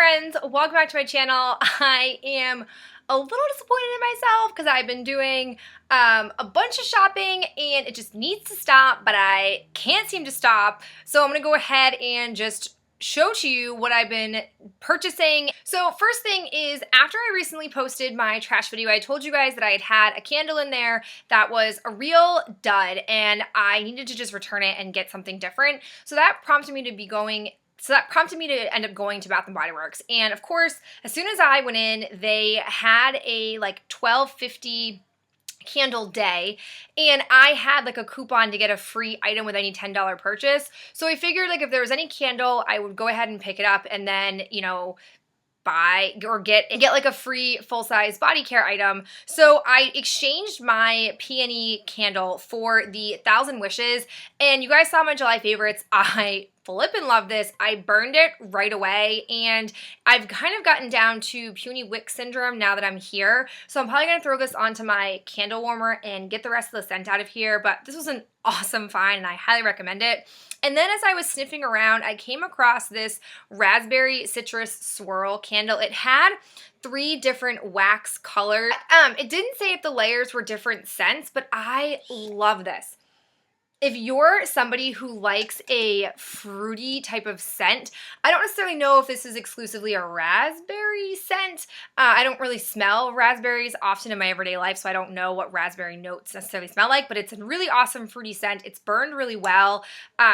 Friends, welcome back to my channel. I am a little disappointed in myself because I've been doing a bunch of shopping and it just needs to stop, but I can't seem to stop. So I'm gonna go ahead and just show to you what I've been purchasing. So first thing is, after I recently posted my trash video, I told you guys that I had a candle in there that was a real dud and I needed to just return it and get something different. So that prompted me to end up going to Bath & Body Works. And of course, as soon as I went in, they had a like $12.50 candle day, and I had like a coupon to get a free item with any $10 purchase. So I figured like if there was any candle, I would go ahead and pick it up and then, you know, buy or get like a free full-size body care item. So I exchanged my peony candle for the 1,000 Wishes, and you guys saw my July favorites. I flippin' love this. I burned it right away, and I've kind of gotten down to puny wick syndrome now that I'm here. So I'm probably gonna throw this onto my candle warmer and get the rest of the scent out of here, but this was an awesome find and I highly recommend it. And then as I was sniffing around, I came across this raspberry citrus swirl candle. It had 3 different wax colors. It didn't say if the layers were different scents, but I love this. If you're somebody who likes a fruity type of scent, I don't necessarily know if this is exclusively a raspberry scent. I don't really smell raspberries often in my everyday life, so I don't know what raspberry notes necessarily smell like, but it's a really awesome fruity scent. It's burned really well,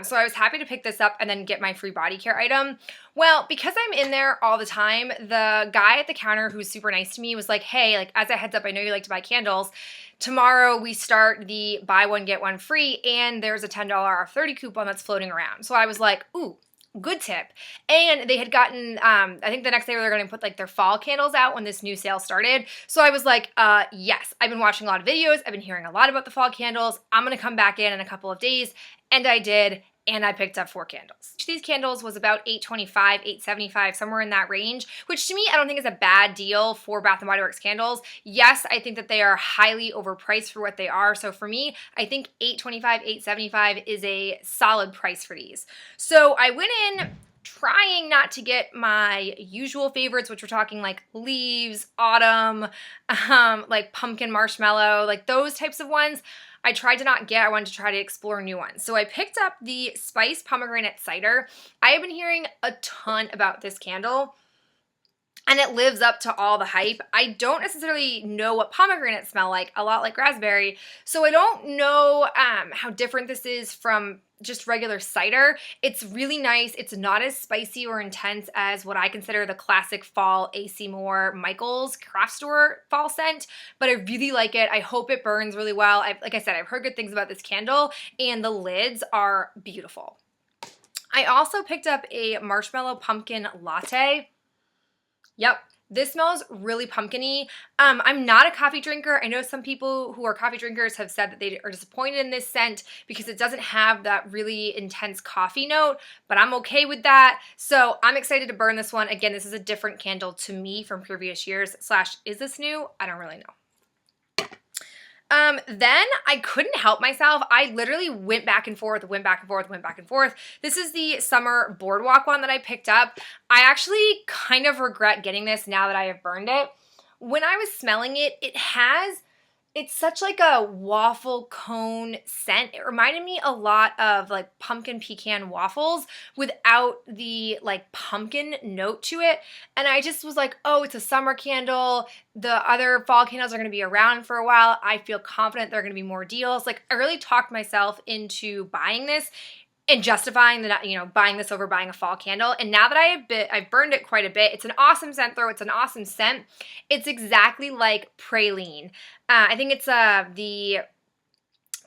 so I was happy to pick this up and then get my free body care item. Well, because I'm in there all the time, the guy at the counter who's super nice to me was like, hey, like as a heads up, I know you like to buy candles. Tomorrow we start the buy one, get one free, and there's a $10 off 30 coupon that's floating around. So I was like, ooh, good tip. And they had gotten, I think the next day they were going to put like their fall candles out when this new sale started. So I was like, yes, I've been watching a lot of videos. I've been hearing a lot about the fall candles. I'm going to come back in a couple of days. And I did. And I picked up 4 candles. Each of these candles was about $8.25, $8.75, somewhere in that range, which to me I don't think is a bad deal for Bath & Body Works candles. Yes, I think that they are highly overpriced for what they are. So for me, I think $8.25, $8.75 is a solid price for these. So I went in trying not to get my usual favorites, which we're talking like leaves, autumn, like pumpkin marshmallow, like those types of ones. I tried to not get. I wanted to try to explore new ones. So I picked up the Spice Pomegranate Cider. I have been hearing a ton about this candle, and it lives up to all the hype. I don't necessarily know what pomegranates smell like, a lot like raspberry, so I don't know how different this is from just regular cider. It's really nice. It's not as spicy or intense as what I consider the classic fall A.C. Moore Michaels craft store fall scent, but I really like it. I hope it burns really well. Like I said, I've heard good things about this candle, and the lids are beautiful. I also picked up a marshmallow pumpkin latte. Yep. This smells really pumpkin-y. I'm not a coffee drinker. I know some people who are coffee drinkers have said that they are disappointed in this scent because it doesn't have that really intense coffee note, but I'm okay with that. So I'm excited to burn this one. Again, this is a different candle to me from previous years / is this new? I don't really know. Then I couldn't help myself. I literally went back and forth. This is the Summer Boardwalk one that I picked up. I actually kind of regret getting this now that I have burned it. When I was smelling it, it's such like a waffle cone scent. It reminded me a lot of like pumpkin pecan waffles without the like pumpkin note to it. And I just was like, oh, it's a summer candle. The other fall candles are going to be around for a while. I feel confident there are going to be more deals. Like I really talked myself into buying this and justifying that, you know, buying this over buying a fall candle. And now that I've burned it quite a bit, it's an awesome scent throw. It's an awesome scent. It's exactly like Praline. I think it's the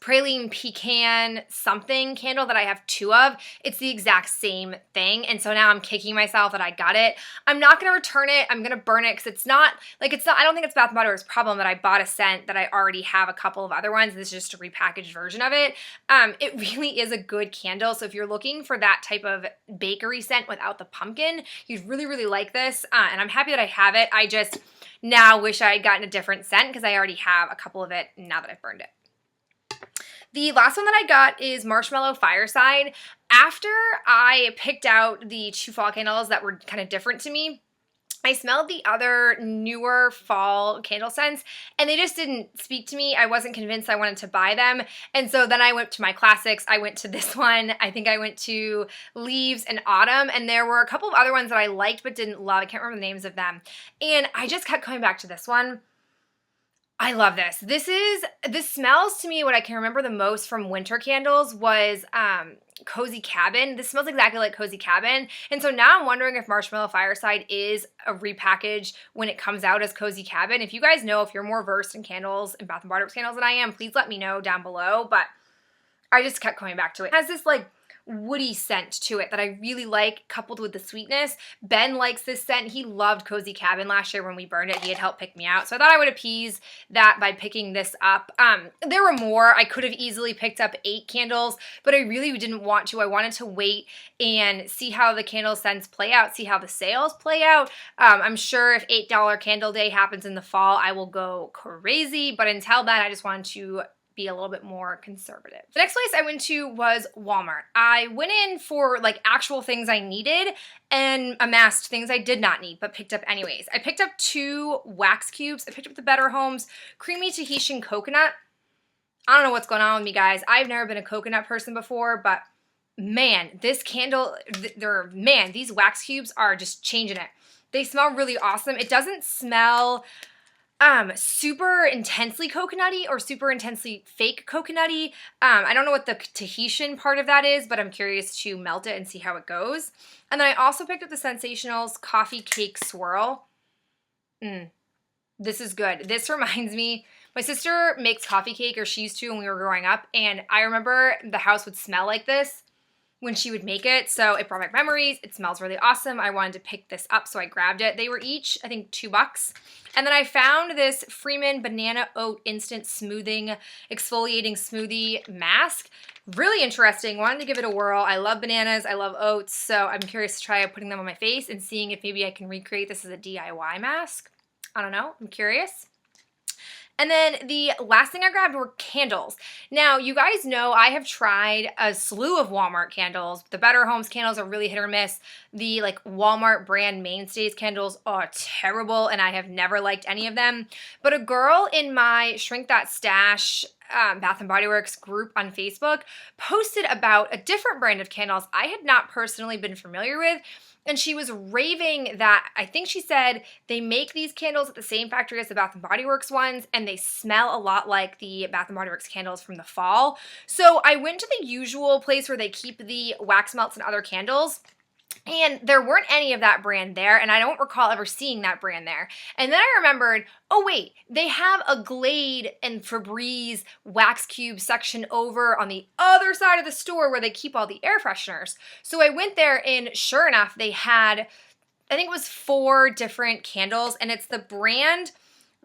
Praline Pecan something candle that I have 2 of. It's the exact same thing, and so now I'm kicking myself that I got it. I'm not going to return it. I'm going to burn it because it's not, I don't think it's Bath & Body Works' problem that I bought a scent that I already have a couple of other ones. This is just a repackaged version of it. It really is a good candle, so if you're looking for that type of bakery scent without the pumpkin, you'd really, really like this, and I'm happy that I have it. I just now wish I had gotten a different scent because I already have a couple of it now that I've burned it. The last one that I got is Marshmallow Fireside. After I picked out the 2 fall candles that were kind of different to me, I smelled the other newer fall candle scents and they just didn't speak to me. I wasn't convinced I wanted to buy them. And so then I went to my classics. I went to this one. I think I went to Leaves and Autumn, and there were a couple of other ones that I liked but didn't love. I can't remember the names of them. And I just kept coming back to this one. I love this. This smells to me, what I can remember the most from winter candles was Cozy Cabin. This smells exactly like Cozy Cabin. And so now I'm wondering if Marshmallow Fireside is a repackage when it comes out as Cozy Cabin. If you guys know, if you're more versed in candles and Bath & Body Works candles than I am, please let me know down below. But I just kept coming back to it. It has this like woody scent to it that I really like, coupled with the sweetness. Ben likes this scent. He loved Cozy Cabin last year when we burned it. He had helped pick me out. So I thought I would appease that by picking this up. There were more. I could have easily picked up 8 candles, but I really didn't want to. I wanted to wait and see how the candle scents play out, see how the sales play out. I'm sure if $8 candle day happens in the fall, I will go crazy. But until then, I just wanted to be a little bit more conservative. The next place I went to was Walmart. I went in for like actual things I needed and amassed things I did not need but picked up anyways. I picked up 2 wax cubes. I picked up the Better Homes Creamy Tahitian Coconut. I don't know what's going on with me, guys. I've never been a coconut person before, but man, this candle, these wax cubes are just changing it. They smell really awesome. It doesn't smell super intensely coconutty or super intensely fake coconutty. I don't know what the Tahitian part of that is, but I'm curious to melt it and see how it goes. And then I also picked up the Scentsationals Coffee Cake Swirl. This is good. This reminds me, my sister makes coffee cake, or she used to when we were growing up, and I remember the house would smell like this when she would make it, so it brought back memories. It smells really awesome. I wanted to pick this up, so I grabbed it. They were each, I think, $2. And then I found this Freeman Banana Oat Instant Smoothing Exfoliating Smoothie Mask. Really interesting. Wanted to give it a whirl. I love bananas. I love oats, so I'm curious to try putting them on my face and seeing if maybe I can recreate this as a DIY mask. I don't know. I'm curious. And then the last thing I grabbed were candles. Now, you guys know I have tried a slew of Walmart candles. The Better Homes candles are really hit or miss. The like Walmart brand mainstays candles are terrible, and I have never liked any of them. But a girl in my Shrink That Stash Bath & Body Works group on Facebook posted about a different brand of candles I had not personally been familiar with. And she was raving that, I think she said, they make these candles at the same factory as the Bath & Body Works ones, and they smell a lot like the Bath & Body Works candles from the fall. So I went to the usual place where they keep the wax melts and other candles, and there weren't any of that brand there, and I don't recall ever seeing that brand there. And then I remembered, oh wait, they have a Glade and Febreze wax cube section over on the other side of the store where they keep all the air fresheners. So I went there, and sure enough, they had, I think it was 4 different candles, and it's the brand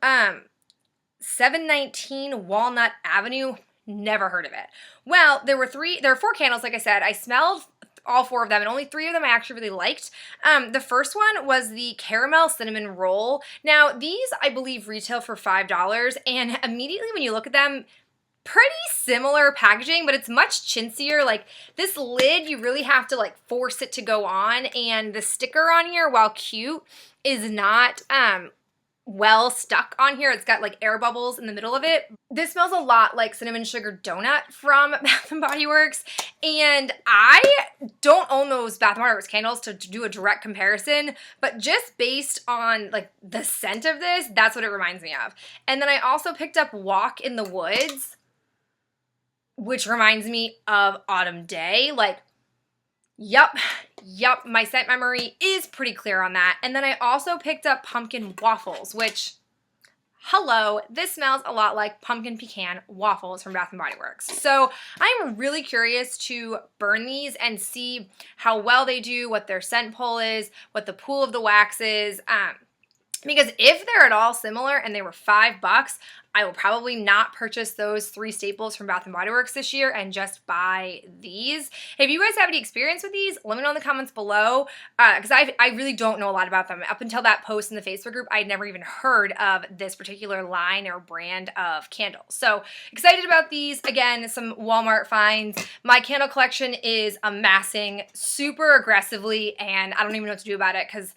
719 Walnut Avenue. Never heard of it. Well, there were 4 candles, like I said. I smelled all 4 of them, and only 3 of them I actually really liked. The first one was the Caramel Cinnamon Roll. Now, these, I believe, retail for $5, and immediately when you look at them, pretty similar packaging, but it's much chintzier. Like, this lid, you really have to, like, force it to go on, and the sticker on here, while cute, is not well stuck on here. It's got like air bubbles in the middle of it. This smells a lot like Cinnamon Sugar Donut from Bath & Body Works, and I don't own those Bath & Body Works candles to do a direct comparison, but just based on like the scent of this, that's what it reminds me of. And then I also picked up Walk in the Woods, which reminds me of Autumn Day. Like, Yup, my scent memory is pretty clear on that. And then I also picked up Pumpkin Waffles, which, hello, this smells a lot like Pumpkin Pecan Waffles from Bath & Body Works. So I'm really curious to burn these and see how well they do, what their scent pull is, what the pool of the wax is. Because if they're at all similar and they were $5, I will probably not purchase those 3 staples from Bath & Body Works this year and just buy these. If you guys have any experience with these, let me know in the comments below, because I really don't know a lot about them. Up until that post in the Facebook group, I'd never even heard of this particular line or brand of candles. So excited about these. Again, some Walmart finds. My candle collection is amassing super aggressively, and I don't even know what to do about it because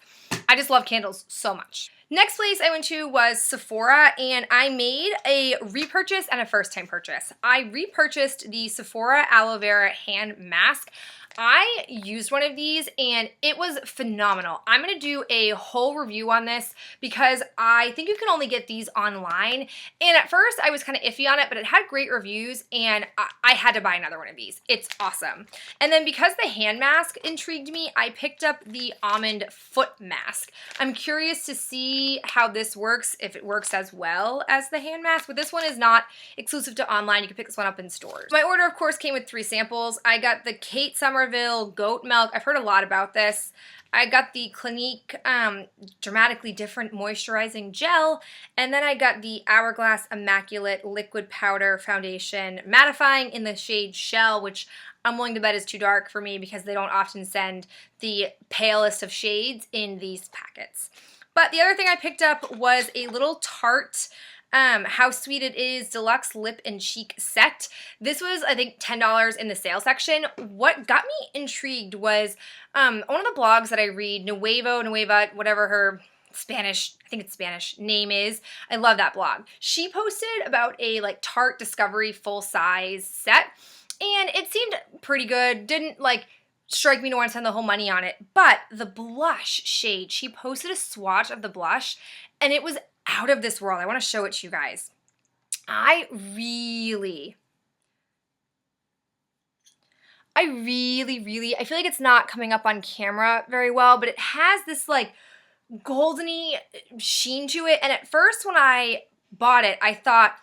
I just love candles so much. Next place I went to was Sephora, and I made a repurchase and a first-time purchase. I repurchased the Sephora Aloe Vera Hand Mask. I used one of these and it was phenomenal. I'm going to do a whole review on this because I think you can only get these online. And at first I was kind of iffy on it, but it had great reviews and I had to buy another one of these. It's awesome. And then because the hand mask intrigued me, I picked up the almond foot mask. I'm curious to see how this works, if it works as well as the hand mask, but this one is not exclusive to online. You can pick this one up in stores. My order, of course, came with 3 samples. I got the Kate Somerville Goat Milk. I've heard a lot about this. I got the Clinique Dramatically Different Moisturizing Gel, and then I got the Hourglass Immaculate Liquid Powder Foundation Mattifying in the shade Shell, which I'm willing to bet is too dark for me because they don't often send the palest of shades in these packets. But the other thing I picked up was a little Tarte How Sweet It Is Deluxe Lip and Cheek Set. This was, I think, $10 in the sale section. What got me intrigued was one of the blogs that I read, Nueva, whatever her Spanish, I think it's Spanish, name is. I love that blog. She posted about a like Tarte Discovery full-size set, and it seemed pretty good. Didn't like strike me to want to spend the whole money on it, but the blush shade, she posted a swatch of the blush, and it was out of this world. I want to show it to you guys. I really I feel like it's not coming up on camera very well, but it has this like goldeny sheen to it. And at first when I bought it, I thought,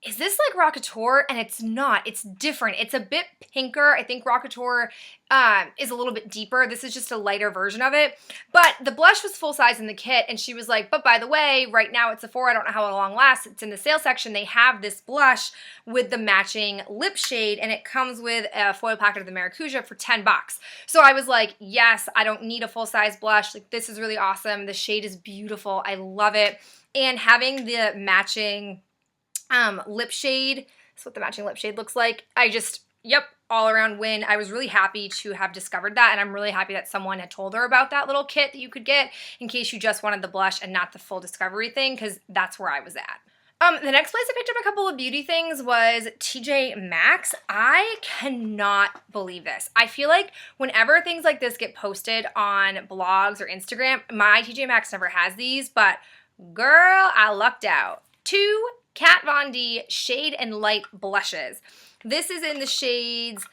is this like Rockateur? And it's not. It's different. It's a bit pinker. I think Rockateur is a little bit deeper. This is just a lighter version of it. But the blush was full size in the kit, and she was like, but by the way, right now at Sephora, I don't know how long lasts. It's in the sale section. They have this blush with the matching lip shade, and it comes with a foil packet of the Maracuja for $10. So I was like, yes, I don't need a full size blush. Like, this is really awesome. The shade is beautiful. I love it. And having the matching lip shade, that's what the matching lip shade looks like. Yep, all around win. I was really happy to have discovered that, and I'm really happy that someone had told her about that little kit that you could get in case you just wanted the blush and not the full Discovery thing, because that's where I was at. The next place I picked up a couple of beauty things was TJ Maxx. I cannot believe this. I feel like whenever things like this get posted on blogs or Instagram, my TJ Maxx never has these, but girl, I lucked out. 2 Kat Von D Shade and Light blushes. This is in the shades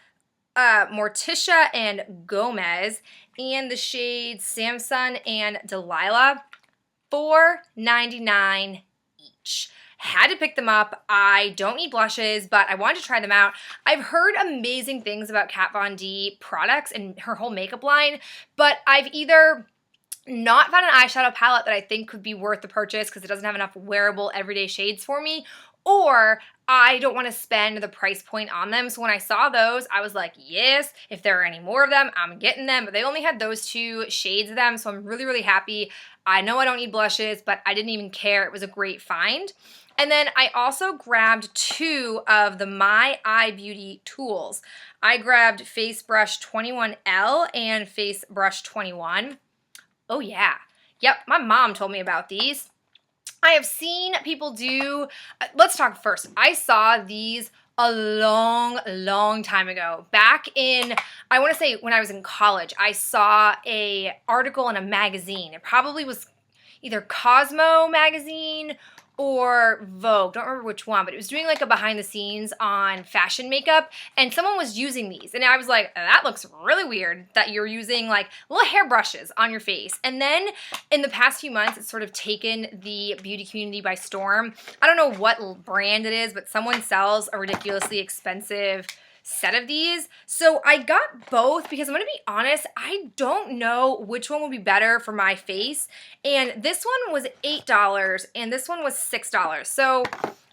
Morticia and Gomez, and the shades Samson and Delilah. $4.99 each. Had to pick them up. I don't need blushes, but I wanted to try them out. I've heard amazing things about Kat Von D products and her whole makeup line, but I've either not found an eyeshadow palette that I think could be worth the purchase because it doesn't have enough wearable everyday shades for me, or I don't want to spend the price point on them. So when I saw those, I was like, yes, if there are any more of them, I'm getting them. But they only had those 2 shades of them, so I'm really, really happy. I know I don't need blushes, but I didn't even care. It was a great find. And then I also grabbed 2 of the My Eye Beauty tools. I grabbed Face Brush 21L and Face Brush 21. Oh yeah. Yep, my mom told me about these. I have seen people do, let's talk first. I saw these a long time ago. Back in, I want to say when I was in college, I saw a article in a magazine. It probably was either Cosmo magazine or Vogue, don't remember which one, but it was doing like a behind the scenes on fashion makeup, and someone was using these, and I was like, that looks really weird that you're using like little hair brushes on your face. And then in the past few months, it's sort of taken the beauty community by storm. I don't know what brand it is, but someone sells a ridiculously expensive set of these. So I got both because I'm going to be honest, I don't know which one would be better for my face. And this one was $8 and this one was $6. So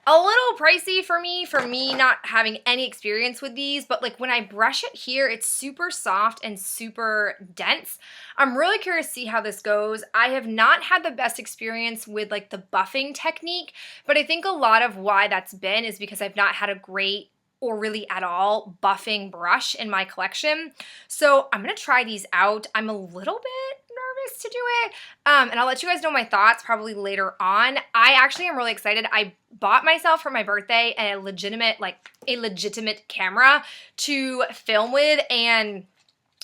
a little pricey for me not having any experience with these, but like when I brush it here, it's super soft and super dense. I'm really curious to see how this goes. I have not had the best experience with like the buffing technique, but I think a lot of why that's been is because I've not had a great or really at all buffing brush in my collection. So I'm gonna try these out. I'm a little bit nervous to do it, and I'll let you guys know my thoughts probably later on. I actually am really excited. I bought myself for my birthday a legitimate camera to film with, and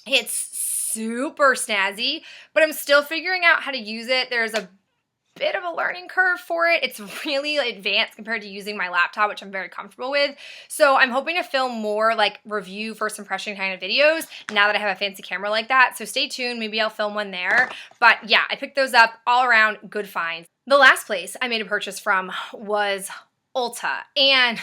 it's super snazzy, but I'm still figuring out how to use it. There's a bit of a learning curve for it. It's really advanced compared to using my laptop, which I'm very comfortable with. So I'm hoping to film more like review first impression kind of videos now that I have a fancy camera like that. So stay tuned, maybe I'll film one there. But yeah, I picked those up, all around good finds. The last place I made a purchase from was Ulta, and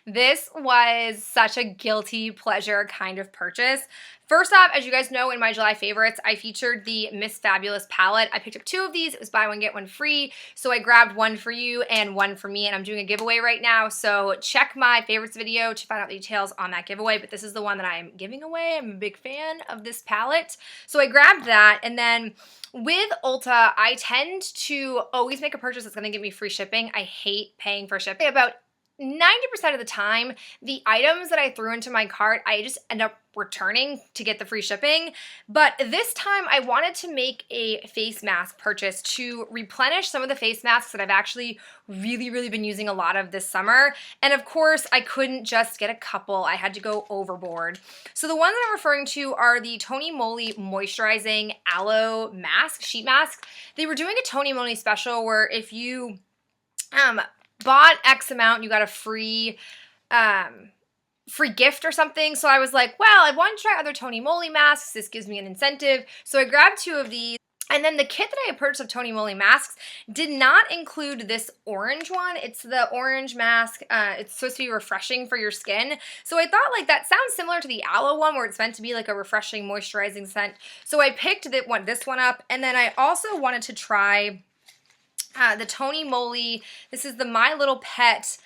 this was such a guilty pleasure kind of purchase. First off, as you guys know, in my July favorites, I featured the Miss Fabulous palette. I picked up 2 of these. It was buy one, get one free. So I grabbed one for you and one for me, and I'm doing a giveaway right now. So check my favorites video to find out the details on that giveaway, but this is the one that I'm giving away. I'm a big fan of this palette. So I grabbed that, and then with Ulta, I tend to always make a purchase that's gonna give me free shipping. I hate paying for shipping. About 90% of the time, the items that I threw into my cart, I just end up returning to get the free shipping. But this time I wanted to make a face mask purchase to replenish some of the face masks that I've actually really been using a lot of this summer. And of course, I couldn't just get a couple. I had to go overboard. So the ones that I'm referring to are the Tony Moly Moisturizing Aloe Mask, sheet masks. They were doing a Tony Moly special where if you bought X amount, you got a free gift or something. So I was like, well, I want to try other Tony Moly masks. This gives me an incentive. So I grabbed 2 of these. And then the kit that I had purchased of Tony Moly masks did not include this orange one. It's the orange mask. It's supposed to be refreshing for your skin. So I thought like that sounds similar to the aloe one where it's meant to be like a refreshing moisturizing scent. So I picked this one up. And then I also wanted to try the Tony Moly, this is the My Little Pet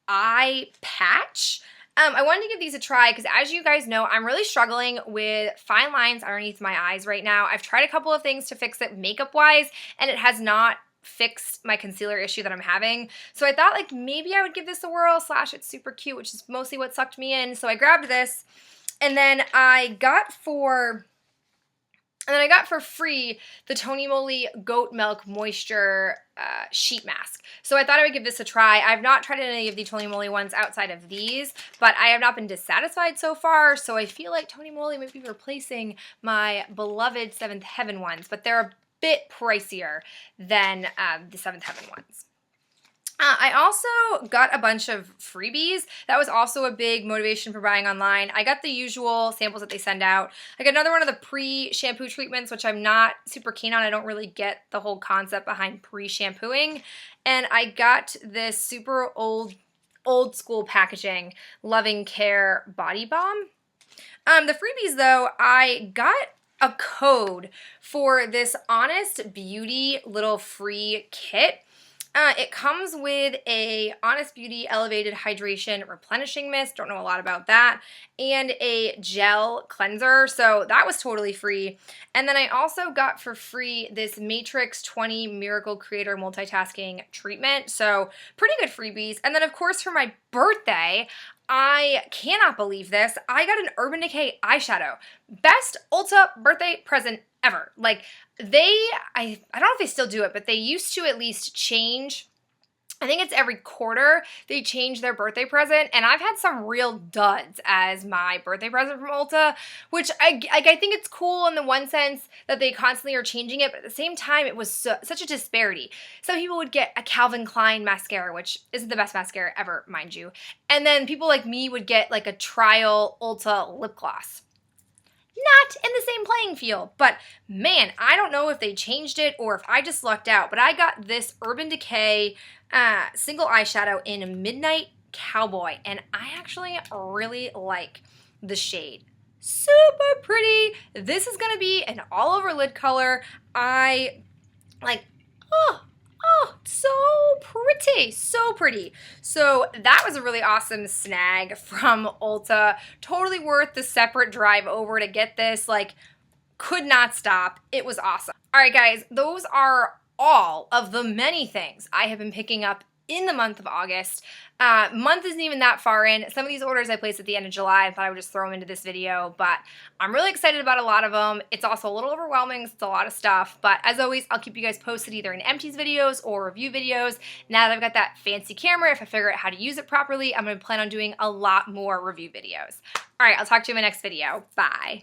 eye patch. I wanted to give these a try because as you guys know, I'm really struggling with fine lines underneath my eyes right now. I've tried a couple of things to fix it makeup wise, and it has not fixed my concealer issue that I'm having. So I thought like maybe I would give this a whirl, / it's super cute, which is mostly what sucked me in. So I grabbed this, and then I got for free the Tony Moly Goat Milk Moisture sheet mask. So I thought I would give this a try. I've not tried any of the Tony Moly ones outside of these, but I have not been dissatisfied so far, so I feel like Tony Moly might be replacing my beloved Seventh Heaven ones, but they're a bit pricier than the Seventh Heaven ones. I also got a bunch of freebies. That was also a big motivation for buying online. I got the usual samples that they send out. I got another one of the pre-shampoo treatments, which I'm not super keen on. I don't really get the whole concept behind pre-shampooing. And I got this super old school packaging Loving Care Body Balm. The freebies though, I got a code for this Honest Beauty little free kit. It comes with a Honest Beauty Elevated Hydration Replenishing Mist, don't know a lot about that, and a gel cleanser, so that was totally free. And then I also got for free this Matrix 20 Miracle Creator Multitasking Treatment, so pretty good freebies. And then of course for my birthday, I cannot believe this, I got an Urban Decay eyeshadow. Best Ulta birthday present ever. Like I don't know if they still do it, but they used to at least change, I think it's every quarter they change their birthday present, and I've had some real duds as my birthday present from Ulta, which I think it's cool in the one sense that they constantly are changing it, but at the same time it was such a disparity. Some people would get a Calvin Klein mascara, which isn't the best mascara ever, mind you, and then people like me would get like a trial Ulta lip gloss. Not in the same playing field, but man, I don't know if they changed it or if I just lucked out, but I got this Urban Decay single eyeshadow in Midnight Cowboy, and I actually really like the shade. Super pretty. This is gonna be an all over lid color. I like, oh, so pretty, so pretty. So that was a really awesome snag from Ulta. Totally worth the separate drive over to get this. Like, could not stop. It was awesome. All right, guys, those are all of the many things I have been picking up in the month of August. Month isn't even that far in. Some of these orders I placed at the end of July. I thought I would just throw them into this video, but I'm really excited about a lot of them. It's also a little overwhelming. It's a lot of stuff, but as always, I'll keep you guys posted either in empties videos or review videos. Now that I've got that fancy camera, if I figure out how to use it properly, I'm going to plan on doing a lot more review videos. All right, I'll talk to you in my next video. Bye.